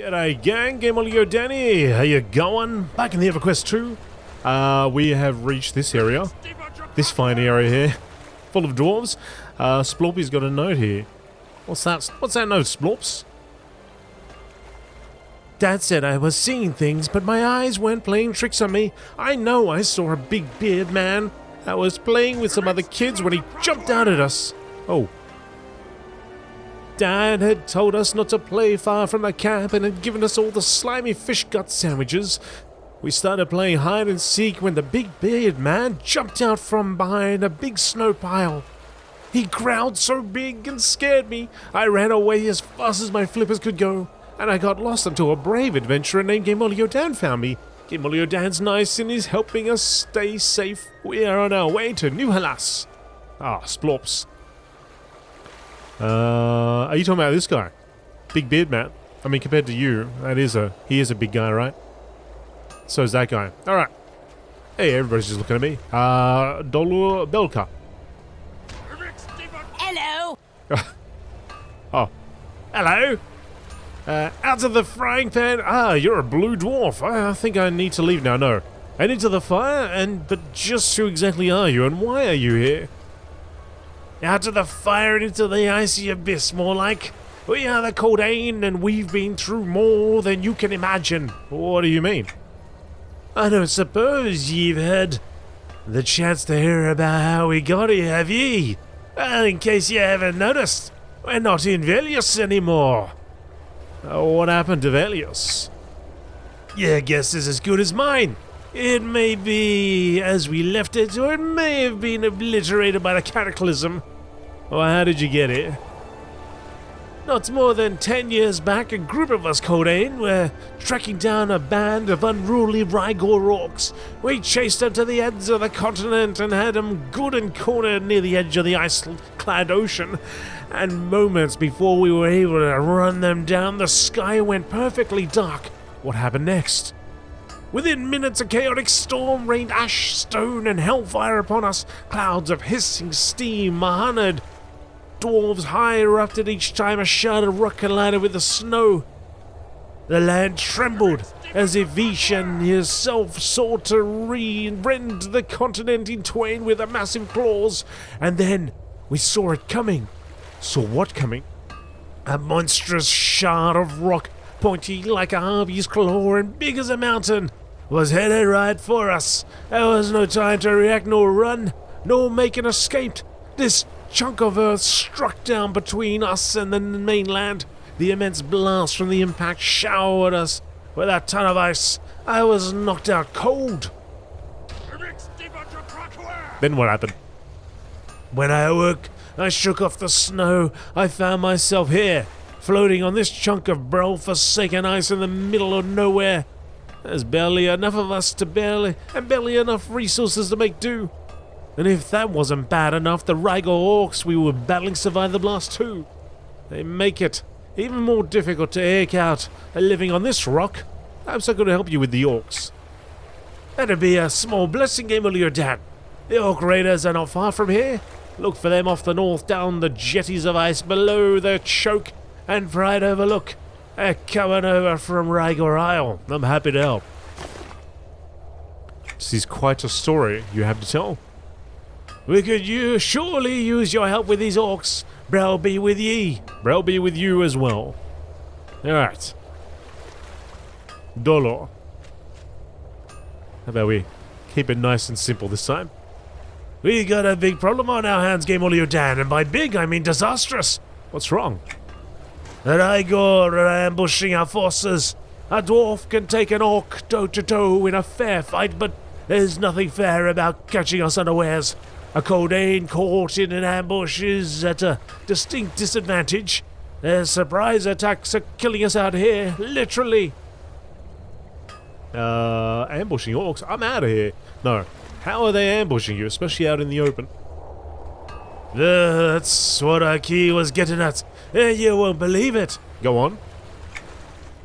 G'day gang, GameolioDan. How you going? Back in the EverQuest 2. We have reached this area. This fine area here. Full of dwarves. Splorpy's got a note here. What's that? What's that note, Splorps? Dad said I was seeing things, but my eyes weren't playing tricks on me. I know I saw a big beard man that was playing with some other kids when he jumped out at us. Oh. Dad had told us not to play far from the camp and had given us all the slimy fish gut sandwiches. We started playing hide and seek when the big beard man jumped out from behind a big snow pile. He growled so big and scared me. I ran away as fast as my flippers could go, and I got lost until a brave adventurer named GameolioDan found me. GameolioDan's nice and is helping us stay safe. We are on our way to New Hellas. Ah, Splorps. Are you talking about this guy? Big beard man. I mean, compared to you, he is a big guy, right? So is that guy. Alright. Hey, everybody's just looking at me. Dolur Belka. Hello. Oh. Hello. Out of the frying pan. Ah, you're a blue dwarf. I think I need to leave now. No. And into the fire? But just who exactly are you and why are you here? Out of the fire and into the icy abyss, more like. We are the Codain, and we've been through more than you can imagine. What do you mean? I don't suppose you've had the chance to hear about how we got here, have ye? Well, in case you haven't noticed, we're not in Velius anymore. What happened to Velius? Your guess is as good as mine. It may be as we left it, or it may have been obliterated by the cataclysm. Well, how did you get here? Not more than 10 years back, a group of us Codain were tracking down a band of unruly Rygor orcs. We chased them to the ends of the continent and had them good and cornered near the edge of the ice-clad ocean. And moments before we were able to run them down, the sky went perfectly dark. What happened next? Within minutes, a chaotic storm rained ash, stone, and hellfire upon us. Clouds of hissing steam, 100 dwarves high erupted each time a shard of rock collided with the snow. The land trembled as if Vishan himself sought to rend the continent in twain with her massive claws. And then we saw it coming. Saw what coming? A monstrous shard of rock, pointy like a harpy's claw and big as a mountain, was headed right for us. There was no time to react nor run, nor make an escape. This chunk of earth struck down between us and the mainland. The immense blast from the impact showered us with a ton of ice. I was knocked out cold. Then what happened? When I awoke, I shook off the snow. I found myself here, floating on this chunk of forsaken ice in the middle of nowhere. There's barely enough of us and barely enough resources to make do. And if that wasn't bad enough, the Rygor orcs we were battling survived the blast too. They make it even more difficult to eke out a living on this rock. Perhaps I could help you with the orcs. That'd be a small blessing, GameolioDan. The orc raiders are not far from here. Look for them off the north down the jetties of ice below the choke and Pride Overlook. They're coming over from Rygor Isle. I'm happy to help. This is quite a story you have to tell. We could surely use your help with these orcs. Brow be with ye. Brow be with you as well. Alright. Dolor. How about we keep it nice and simple this time? We got a big problem on our hands, GameolioDan, and by big I mean disastrous. What's wrong? The Rygor are ambushing our forces. A dwarf can take an orc toe-to-toe in a fair fight, but there's nothing fair about catching us unawares. A Codain caught in an ambush is at a distinct disadvantage. Their surprise attacks are killing us out here, literally. Ambushing orcs? I'm out of here. No. How are they ambushing you, especially out in the open? That's what our key was getting at. You won't believe it. Go on.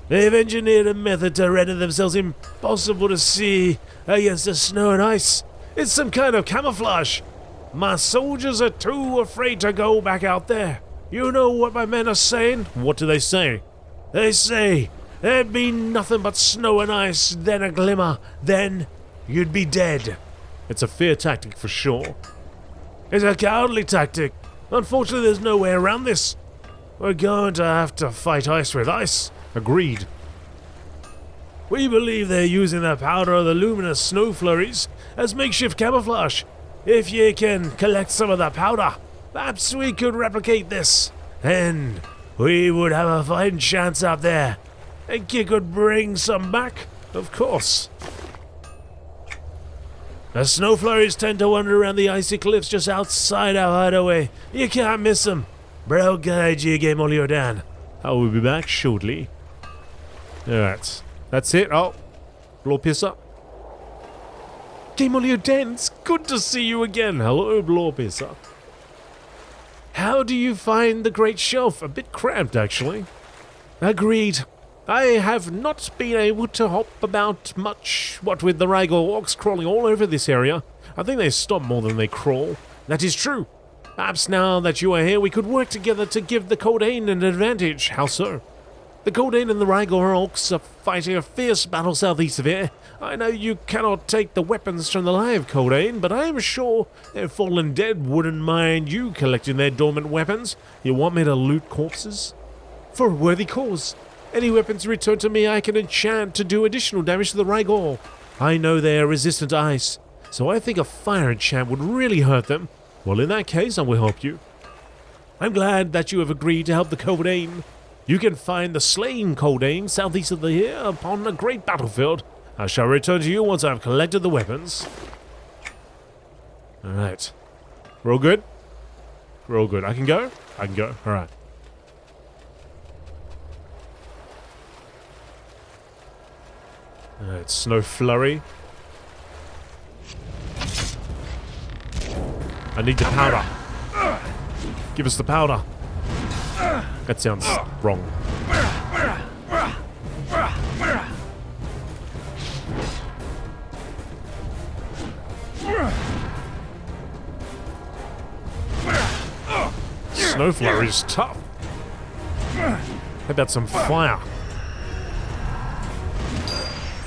They've engineered a method to render themselves impossible to see against the snow and ice. It's some kind of camouflage. My soldiers are too afraid to go back out there. You know what my men are saying? What do they say? They say There'd be nothing but snow and ice, then a glimmer, then you'd be dead. It's a fear tactic for sure. It's a cowardly tactic. Unfortunately, there's no way around this. We're going to have to fight ice with ice. Agreed. We believe they're using the powder of the luminous snow flurries as makeshift camouflage. If you can collect some of that powder, perhaps we could replicate this. Then we would have a fighting chance out there. And you could bring some back, of course. The snow flurries tend to wander around the icy cliffs just outside our hideaway. You can't miss them. But I'll guide you, GameolioDan. I will be back shortly. Alright. That's it. Oh. Blow pisser. GameolioDan, it's good to see you again. Hello, Blow pisser. How do you find the Great Shelf? A bit cramped, actually. Agreed. I have not been able to hop about much, what with the Rygor orcs crawling all over this area. I think they stop more than they crawl. That is true. Perhaps now that you are here, we could work together to give the Codain an advantage. How so? The Codain and the Rygor orcs are fighting a fierce battle southeast of here. I know you cannot take the weapons from the live Codain, but I am sure their fallen dead wouldn't mind you collecting their dormant weapons. You want me to loot corpses? For a worthy cause. Any weapons returned to me I can enchant to do additional damage to the Rygor. I know they are resistant to ice, so I think a fire enchant would really hurt them. Well, in that case, I will help you. I'm glad that you have agreed to help the Codain. You can find the slain Codain southeast of here upon a great battlefield. I shall return to you once I've collected the weapons. Alright. We're all good? We're all good. I can go? I can go. Alright. Alright, snow flurry. I need the powder. Give us the powder. That sounds wrong. Snow flurry is tough. How about some fire?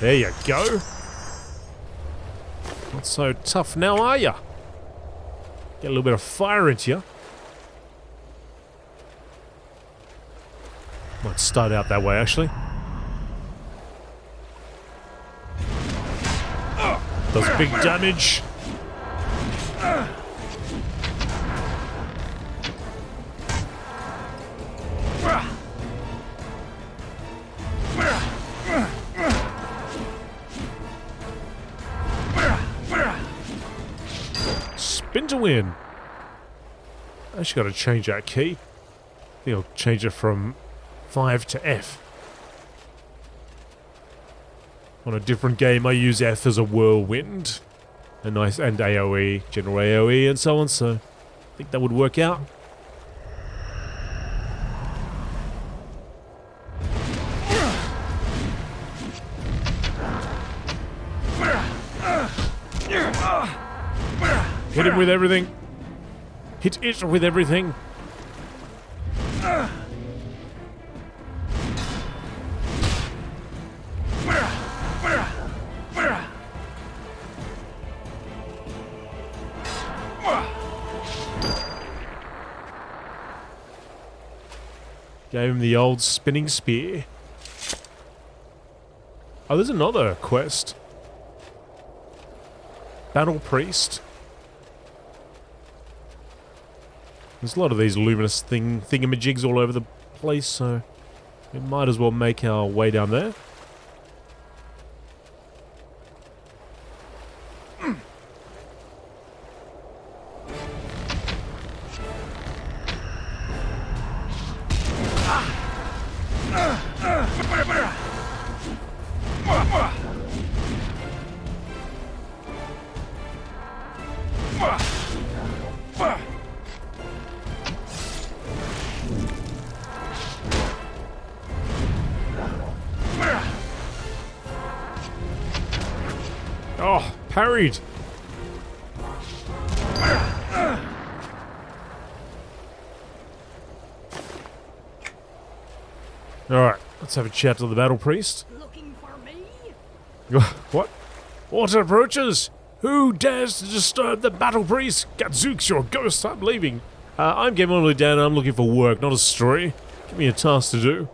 There you go. Not so tough now, are ya? Get a little bit of fire into you. Might start out that way, actually. Does big damage. Spin to win. I actually got to change that key. I think I'll change it from 5 to F. On a different game, I use F as a whirlwind, and AOE, general AOE, and so on. So I think that would work out. Hit him with everything. Hit it with everything. Gave him the old spinning spear. Oh, there's another quest. Battle Priest. There's a lot of these luminous thingamajigs all over the place, so we might as well make our way down there. Oh, parried. Alright, Let's have a chat to the battle priest. Looking for me? What? Water approaches! Who dares to disturb the battle priest? Gadzooks, you're a ghost, I'm leaving. I'm GameolioDan and I'm looking for work, not a story. Give me a task to do.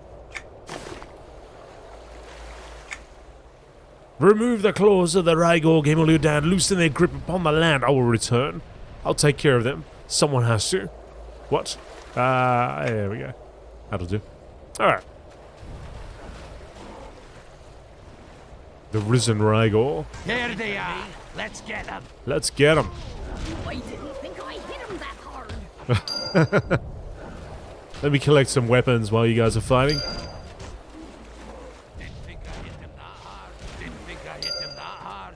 Remove the claws of the Rygor, GameolioDan, loosen their grip upon the land. I will return. I'll take care of them. Someone has to. What? There we go. That'll do. Alright. The risen Rygor. There they are. Let's get them. Let's get them. I didn't think I hit him that hard. Let me collect some weapons while you guys are fighting. Didn't think I hit them that hard. Didn't think I hit them that hard.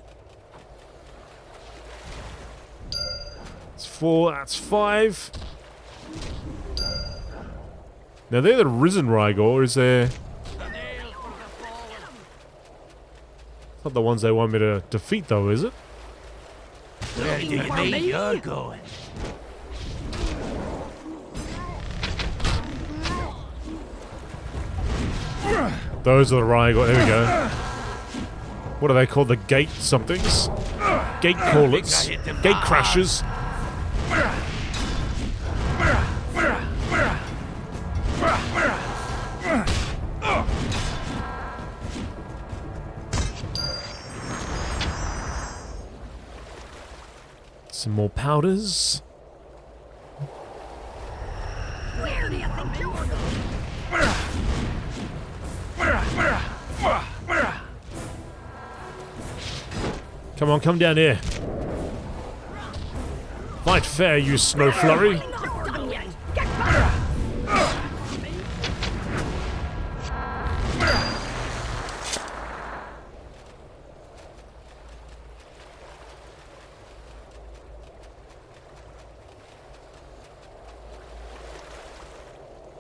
That's 4, that's 5. Now they're the risen Rygor, is there... Not the ones they want me to defeat though, is it? Where do you think you're going? Those are the Rygor, there we go. What are they called? The gate somethings? Gate callers. Gate crashers. Some more powders. Where do you think you're going? Come on, come down here. Fight fair, you snow flurry. I'm not done yet. Get back!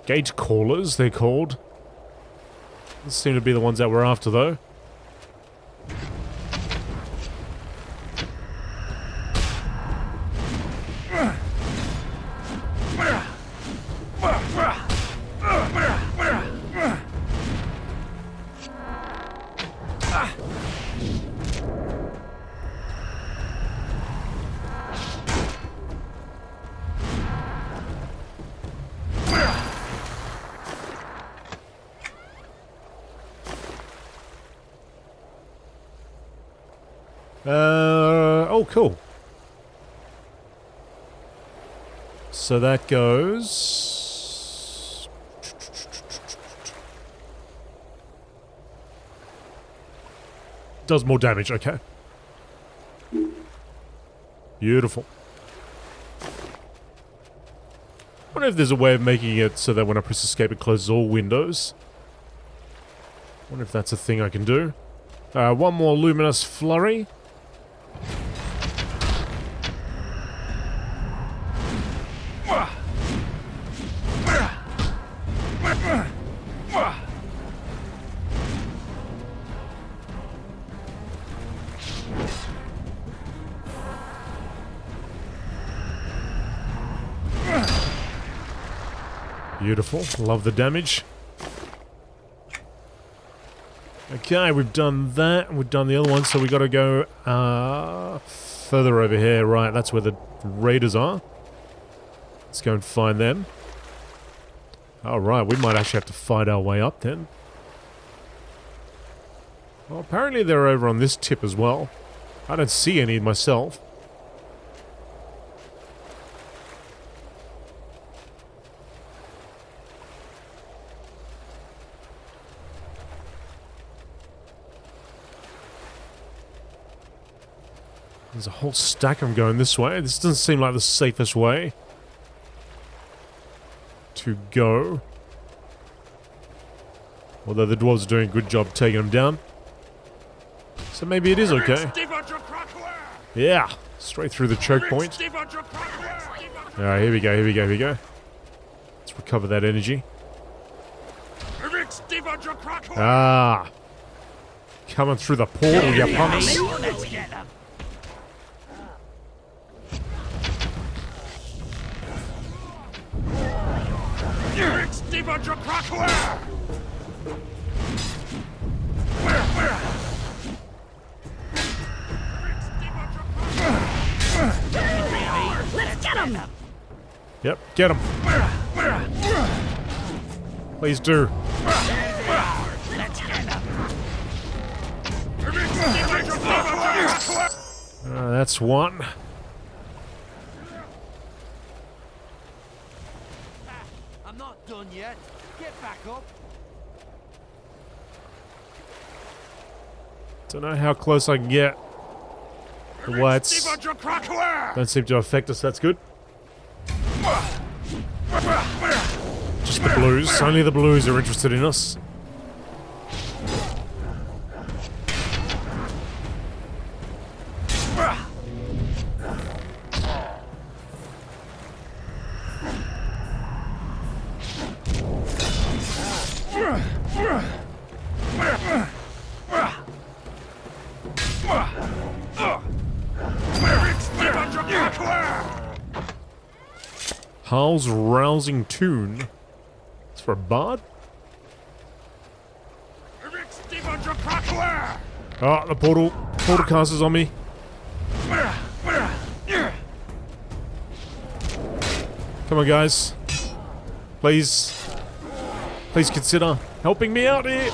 Gate callers, they're called. These seem to be the ones that we're after, though. Oh, cool. So that goes... Does more damage, okay. Beautiful. I wonder if there's a way of making it so that when I press escape it closes all windows. I wonder if that's a thing I can do. One more luminous flurry. Beautiful. Love the damage. Okay, we've done that. We've done the other one, so we got to go further over here. Right, that's where the raiders are. Let's go and find them. Alright, we might actually have to fight our way up then. Well, apparently they're over on this tip as well. I don't see any myself. There's a whole stack of them going this way. This doesn't seem like the safest way to go. Although the dwarves are doing a good job taking them down. So maybe it is okay. Yeah, straight through the choke point. Alright, here we go, here we go, here we go. Let's recover that energy. Ah. Coming through the portal, you punks. Yep, get him. Please do. That's one. I'm not done yet. Get back up. Don't know how close I can get. The whites don't seem to affect us, that's good. Just the blues. Only the blues are interested in us. Hal's rousing tune. It's for a bard? Oh, the portal cast is on me. Come on, guys. Please consider helping me out here.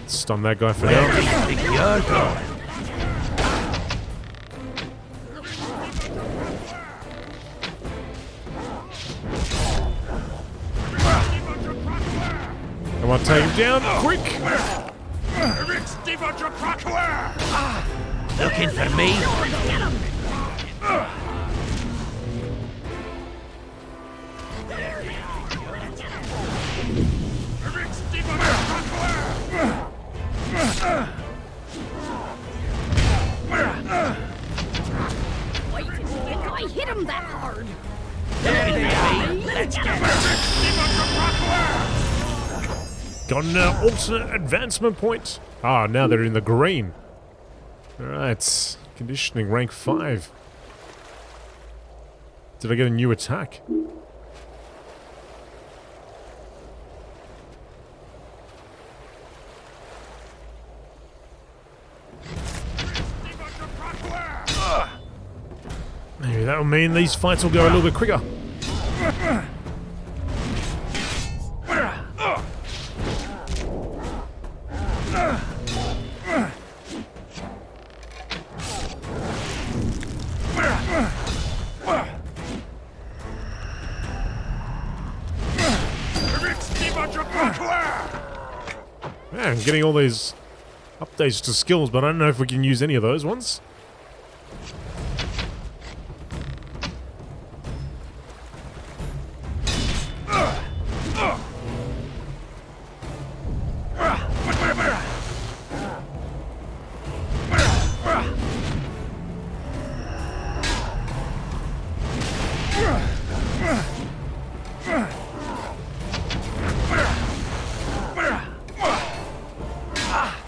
Stun that guy for now. Come on, take him down, quick! Looking for me? Wait, think I hit him that hard? Let's get Got an alternate advancement point. Ah, now they're in the green. Alright, conditioning rank 5. Did I get a new attack? Maybe that'll mean these fights will go a little bit quicker. Man, I'm getting all these updates to skills, but I don't know if we can use any of those ones.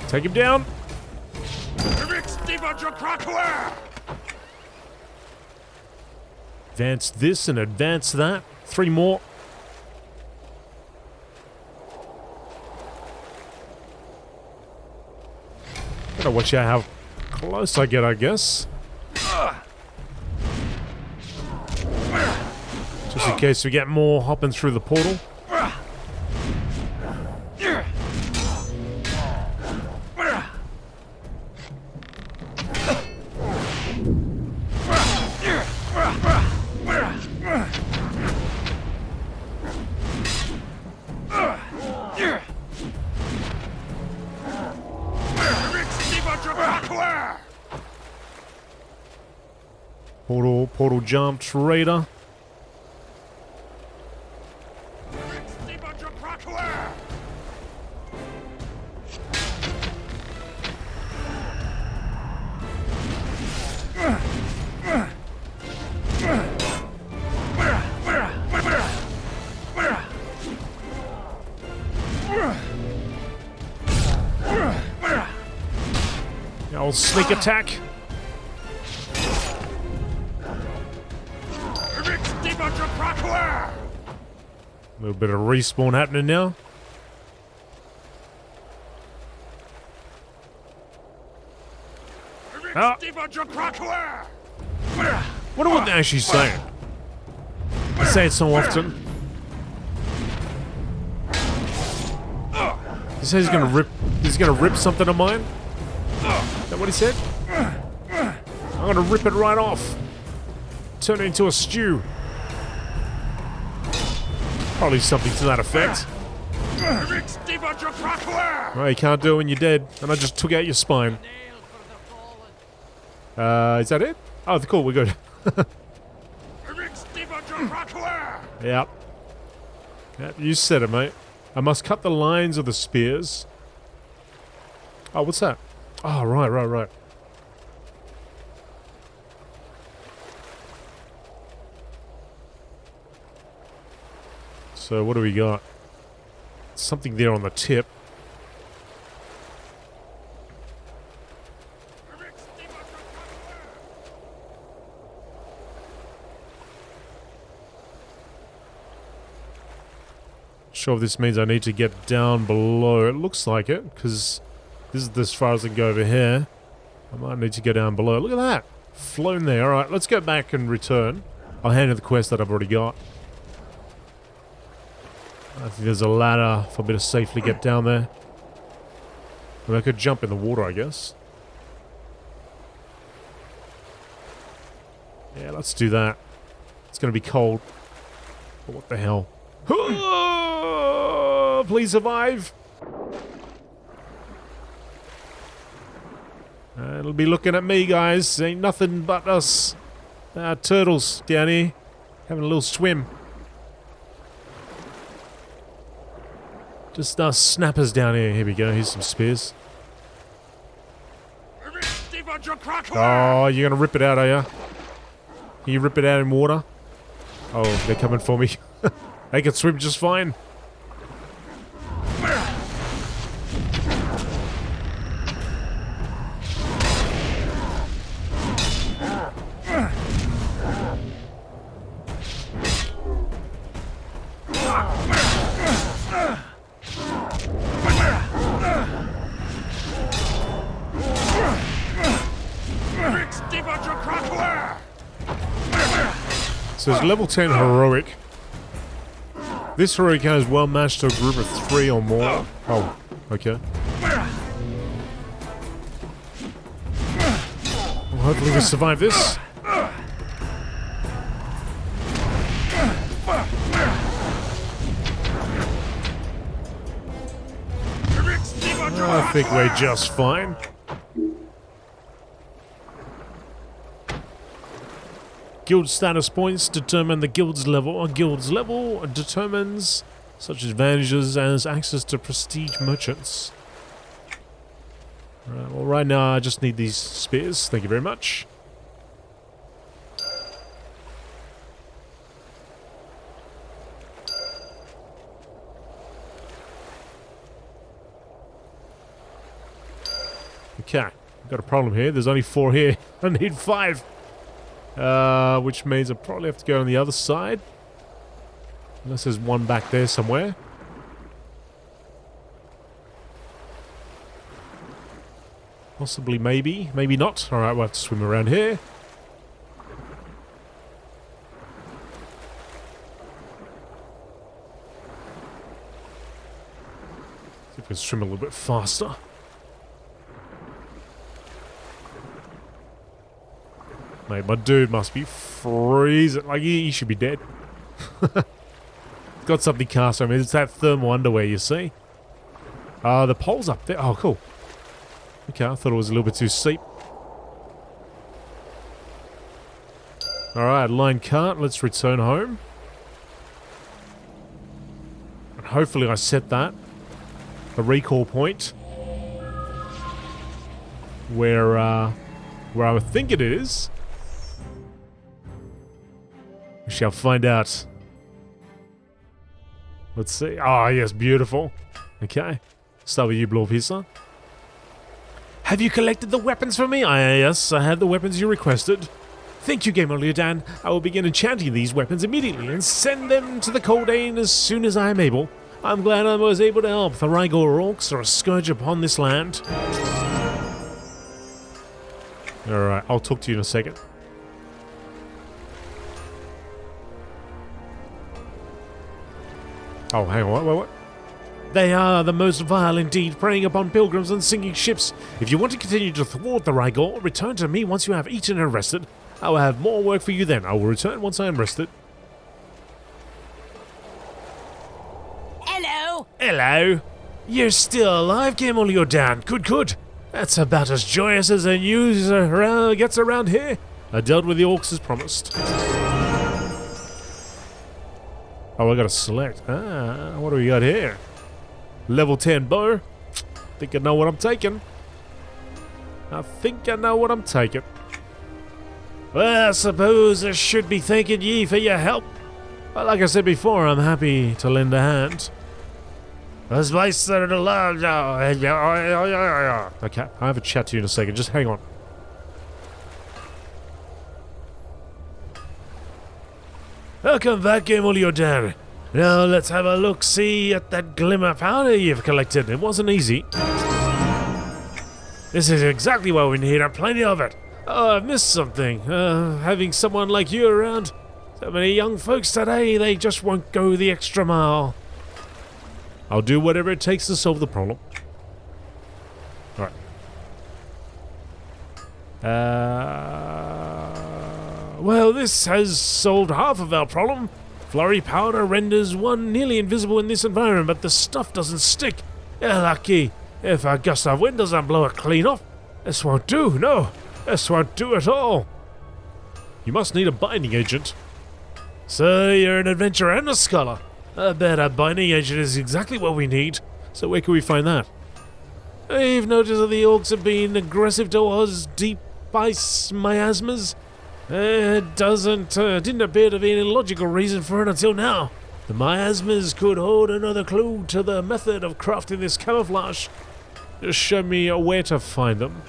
Take him down. Advance this and advance that. 3 more. Gotta watch out how close I get, I guess. Just in case we get more hopping through the portal. Portal jumped, Raider. Old sneak attack. A little bit of respawn happening now. Ah. Wonder what they're actually saying. I say it so often. He says he's gonna rip something of mine? Is that what he said? I'm gonna rip it right off. Turn it into a stew. Probably something to that effect. Well, you can't do it when you're dead, and I just took out your spine. Is that it? Oh, cool, we're good. Yep. Yep, you said it, mate. I must cut the lines of the spears. Oh, what's that? Oh, right. So, what do we got? Something there on the tip. Sure if this means I need to get down below. It looks like it, because this is as far as I can go over here. I might need to go down below. Look at that. Flown there. Alright, let's go back and return. I'll hand you the quest that I've already got. I think there's a ladder for me to safely get down there. I could jump in the water, I guess. Yeah, let's do that. It's going to be cold. But what the hell? Please survive. It'll be looking at me, guys. Ain't nothing but us turtles down here having a little swim. Just us snappers down here. Here we go. Here's some spears. Oh, you're gonna rip it out, are you? Can you rip it out in water? Oh, they're coming for me. They can swim just fine. So it's level 10 heroic. This heroic is well matched to a group of 3 or more. Oh, okay. Well, hopefully we survive this. I think we're just fine. Guild status points determine the guild's level. A guild's level determines such advantages as access to prestige merchants. Well, right now I just need these spears. Thank you very much. Okay, we've got a problem here. There's only 4 here. I need 5. Which means I probably have to go on the other side. Unless there's one back there somewhere. Possibly, maybe. Maybe not. Alright, we'll have to swim around here. See if we can swim a little bit faster. Mate, my dude must be freezing. Like, he should be dead. Got something cast on me. It's that thermal underwear, you see? The pole's up there. Oh, cool. Okay, I thought it was a little bit too steep. Alright, line cart. Let's return home. And hopefully I set that. The recall point. Where I would think it is. We shall find out. Let's see. Ah, yes, beautiful. Okay. Start with you, Blowpizza. Have you collected the weapons for me? Yes, I have the weapons you requested. Thank you, GameolioDan. I will begin enchanting these weapons immediately and send them to the Coldane as soon as I am able. I'm glad I was able to help. The Rygor orcs are a scourge upon this land. Alright, I'll talk to you in a second. Oh, hang on, what? They are the most vile indeed, preying upon pilgrims and sinking ships. If you want to continue to thwart the Rigor, return to me once you have eaten and rested. I will have more work for you then. I will return once I am rested. Hello. Hello. You're still alive, GameolioDan. Good. That's about as joyous as the news gets around here. I dealt with the orcs as promised. Oh, I gotta select. What do we got here? Level 10 bow. Think I know what I'm taking. Well, I suppose I should be thanking ye for your help. But like I said before, I'm happy to lend a hand. Okay, I have a chat to you in a second. Just hang on. Welcome back, GameolioDan. Now let's have a look-see at that glimmer powder you've collected. It wasn't easy. This is exactly what we need, and plenty of it. Oh, I've missed something. Having someone like you around. So many young folks today, they just won't go the extra mile. I'll do whatever it takes to solve the problem. Alright. Well, this has solved half of our problem. Flurry powder renders one nearly invisible in this environment, but the stuff doesn't stick. You're lucky. If a gust of wind doesn't blow it clean off, this won't do. No, this won't do at all. You must need a binding agent. So you're an adventurer and a scholar. I bet a binding agent is exactly what we need. So where can we find that? I've noticed that the orcs have been aggressive towards deep ice miasmas. Didn't appear to be any logical reason for it until now. The miasmas could hold another clue to the method of crafting this camouflage. Just show me where to find them.